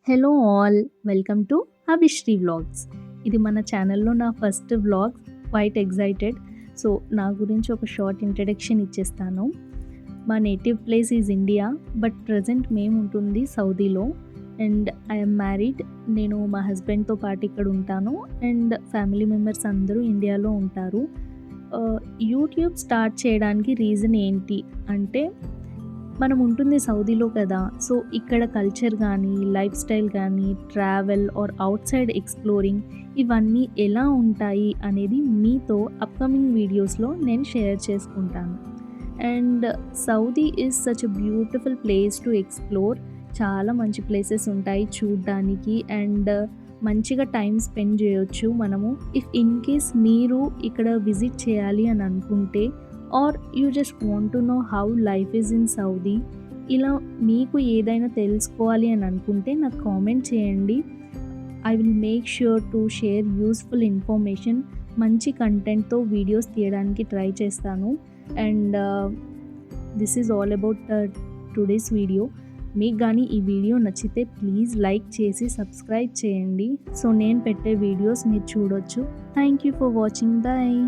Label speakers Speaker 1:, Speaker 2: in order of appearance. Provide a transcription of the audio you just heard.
Speaker 1: Hello all, welcome to Abhishree vlogs. ఇది మన ఛానల్లో నా first vlog. Quite excited. So నా గురించి ఒక షార్ట్ ఇంట్రడక్షన్ ఇచ్చేస్తాను. మా native place is India, but present మేము ఉంటుంది సౌదీలో. And I am married. నేను మా హస్బెండ్తో పాటు ఇక్కడ ఉంటాను. అండ్ ఫ్యామిలీ మెంబర్స్ అందరూ ఇండియాలో ఉంటారు. యూట్యూబ్ స్టార్ట్ చేయడానికి రీజన్ ఏంటి అంటే, మనం ఉంటుంది సౌదీలో కదా. సో ఇక్కడ కల్చర్ కానీ, లైఫ్ స్టైల్ కానీ, travel are out side exploring ఇవన్నీ ఎలా ఉంటాయి అనేది మీతో అప్కమింగ్ వీడియోస్లో నేను షేర్ చేసుకుంటాను. And Saudi is such a beautiful place to explore. చాలా మంచి ప్లేసెస్ ఉంటాయి చూడడానికి. అండ్ మంచిగా టైం స్పెండ్ చేయొచ్చు మనము. ఇఫ్ ఇన్ కేస్ మీరు ఇక్కడ విజిట్ చేయాలి అని అనుకుంటే, are you just want to know how life is in Saudi, ఇలా మీకు ఏదైనా తెలుసుకోవాలి అని అనుకుంటే నాకు కామెంట్ చేయండి. I will make sure to share useful information. మంచి కంటెంట్తో వీడియోస్ తీయడానికి ట్రై చేస్తాను. And this is all about today's video. మీకు కానీ ఈ వీడియో నచ్చితే ప్లీజ్ లైక్ చేసి సబ్స్క్రైబ్ చేయండి. సో నేను పెట్టే వీడియోస్ మీరు చూడొచ్చు. Thank you for watching. Bye.